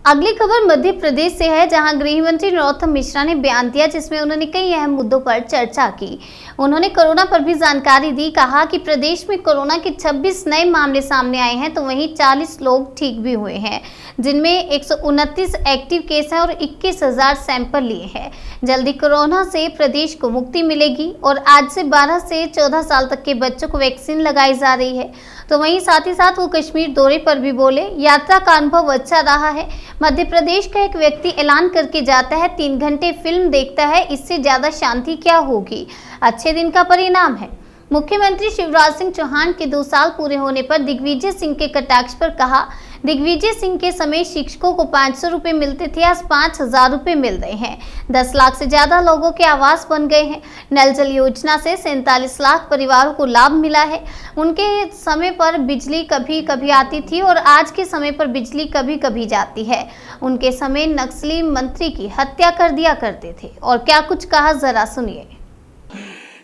अगली खबर मध्य प्रदेश से है, जहां गृह मंत्री नरोत्तम मिश्रा ने बयान दिया, जिसमें उन्होंने कई अहम मुद्दों पर चर्चा की। उन्होंने कोरोना पर भी जानकारी दी। कहा कि प्रदेश में कोरोना के 26 नए मामले सामने आए हैं, तो वहीं 40 लोग ठीक भी हुए हैं, जिनमें 129 एक्टिव केस हैं और 21,000 सैंपल लिए हैं। जल्दी कोरोना से प्रदेश को मुक्ति मिलेगी और आज से 12 से 14 साल तक के बच्चों को वैक्सीन लगाई जा रही है। तो वहीं साथ ही साथ वो कश्मीर दौरे पर भी बोले, यात्रा का अनुभव अच्छा रहा है। मध्य प्रदेश का एक व्यक्ति ऐलान करके जाता है, 3 घंटे फिल्म देखता है, इससे ज्यादा शांति क्या होगी। अच्छे दिन का परिणाम है। मुख्यमंत्री शिवराज सिंह चौहान के 2 साल पूरे होने पर दिग्विजय सिंह के कटाक्ष पर कहा, दिग्विजय सिंह के समय शिक्षकों को 500 रुपए मिलते थे, आज 5,000 रुपए मिल रहे हैं। 10 लाख से ज्यादा लोगों के आवास बन गए हैं। नल जल योजना से 47 लाख परिवारों को लाभ मिला है। उनके समय पर बिजली कभी कभी आती थी और आज के समय पर बिजली कभी कभी जाती है। उनके समय नक्सली मंत्री की हत्या कर दिया करते थे। और क्या कुछ कहा, जरा सुनिए।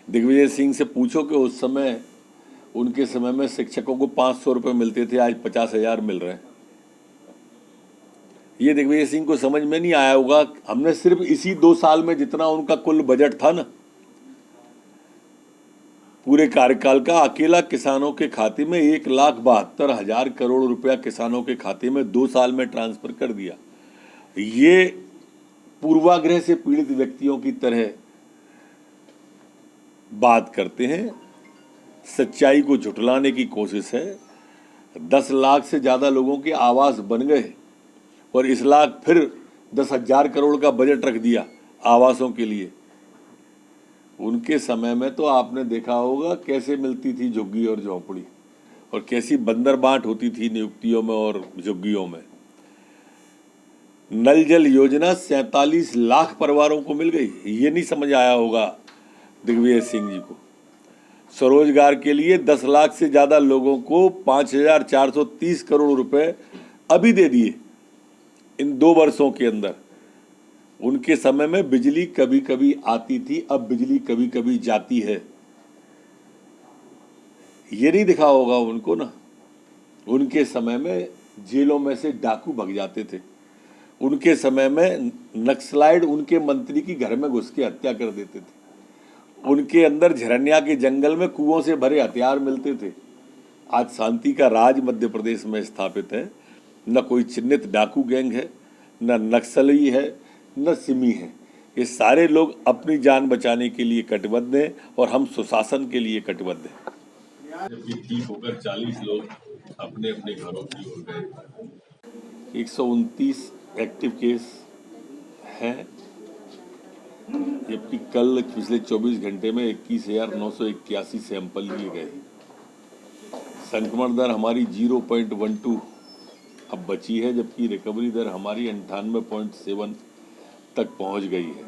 दिग्विजय सिंह से पूछो कि उस समय उनके समय में शिक्षकों को 500 रुपये मिलते थे, आज 50,000 मिल रहे हैं। ये दिग्विजय सिंह को समझ में नहीं आया होगा। हमने सिर्फ इसी 2 साल में जितना उनका कुल बजट था ना, पूरे कार्यकाल का, अकेला किसानों के खाते में 1,72,000 करोड़ रुपया किसानों के खाते में 2 साल में ट्रांसफर कर दिया। ये पूर्वाग्रह से पीड़ित व्यक्तियों की तरह बात करते हैं, सच्चाई को झुठलाने की कोशिश है। 10 लाख से ज्यादा लोगों के आवास बन गए और इस लाख फिर 10,000 करोड़ का बजट रख दिया आवासों के लिए। उनके समय में तो आपने देखा होगा कैसे मिलती थी झुग्गी और झोंपड़ी, और कैसी बंदर बांट होती थी नियुक्तियों में और झुग्गियों में। नल जल योजना 47 लाख परिवारों को मिल गई, ये नहीं समझ आया होगा दिग्विजय सिंह जी को। स्वरोजगार के लिए 10 लाख से ज्यादा लोगों को 5,430 करोड़ रुपए अभी दे दिए इन 2 वर्षों के अंदर। उनके समय में बिजली कभी कभी आती थी, अब बिजली कभी कभी जाती है। ये नहीं दिखा होगा उनको ना। उनके समय में जेलों में से डाकू भग जाते थे। उनके समय में नक्सलाइट उनके मंत्री की घर में घुस के हत्या कर देते थे। उनके अंदर झरनिया के जंगल में कुओं से भरे हथियार मिलते थे। आज शांति का राज मध्य प्रदेश में स्थापित है। न कोई चिन्हित डाकू गैंग है, न नक्सली है, न सिमी है। ये सारे लोग अपनी जान बचाने के लिए कटिबद्ध हैं और हम सुशासन के लिए कटिबद्ध हैं। जबकि ठीक होकर 40 लोग अपने अपने घरों की ओर गए। 129 एक्टिव केस हैं, जबकि कल पिछले 24 घंटे में 21,981 सैंपल लिए गए। संक्रमण दर हमारी 0.12 अब बची है, जबकि रिकवरी दर हमारी 98.7 तक पहुंच गई है।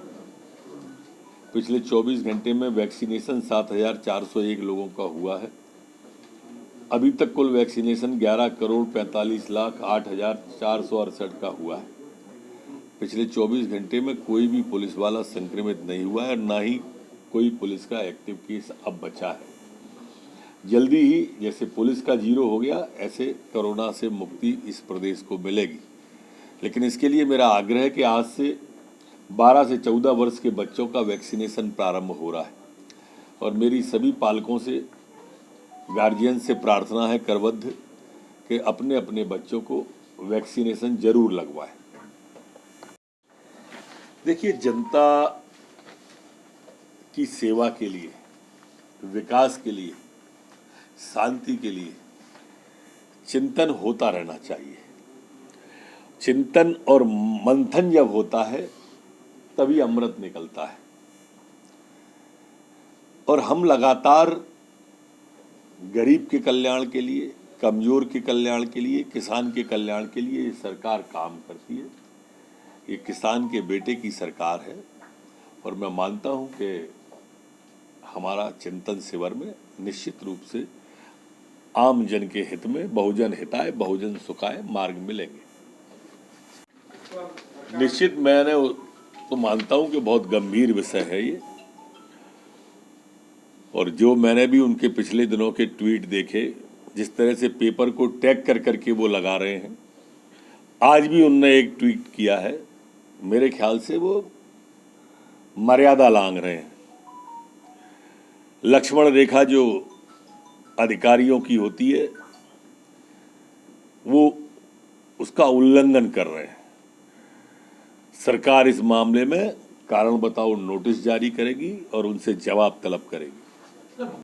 पिछले 24 घंटे में वैक्सीनेशन 7,401 लोगों का हुआ है। अभी तक कुल वैक्सीनेशन 11,45,08,468 का हुआ है। पिछले 24 घंटे में कोई भी पुलिस वाला संक्रमित नहीं हुआ है और ना ही कोई पुलिस का एक्टिव केस अब बचा है। जल्दी ही जैसे पुलिस का 0 हो गया, ऐसे कोरोना से मुक्ति इस प्रदेश को मिलेगी। लेकिन इसके लिए मेरा आग्रह है कि आज से 12 से 14 वर्ष के बच्चों का वैक्सीनेशन प्रारंभ हो रहा है और मेरी सभी पालकों से, गार्जियन से प्रार्थना है करबद्ध कि अपने अपने बच्चों को वैक्सीनेशन जरूर लगवाएं। देखिए, जनता की सेवा के लिए, विकास के लिए, शांति के लिए चिंतन होता रहना चाहिए। चिंतन और मंथन जब होता है तभी अमृत निकलता है। और हम लगातार गरीब के कल्याण के लिए, कमजोर के कल्याण के लिए, किसान के कल्याण के लिए ये सरकार काम करती है। ये किसान के बेटे की सरकार है और मैं मानता हूं कि हमारा चिंतन शिविर में निश्चित रूप से आम जन के हित में बहुजन हिताय बहुजन सुखाय मार्ग मिलेंगे। निश्चित मैंने तो मानता हूं कि बहुत गंभीर विषय है ये, और जो मैंने भी उनके पिछले दिनों के ट्वीट देखे, जिस तरह से पेपर को टैग कर करके वो लगा रहे हैं, आज भी उनने एक ट्वीट किया है, मेरे ख्याल से वो मर्यादा लांघ रहे हैं। लक्ष्मण रेखा जो अधिकारियों की होती है वो उसका उल्लंघन कर रहे हैं। सरकार इस मामले में कारण बताओ नोटिस जारी करेगी और उनसे जवाब तलब करेगी।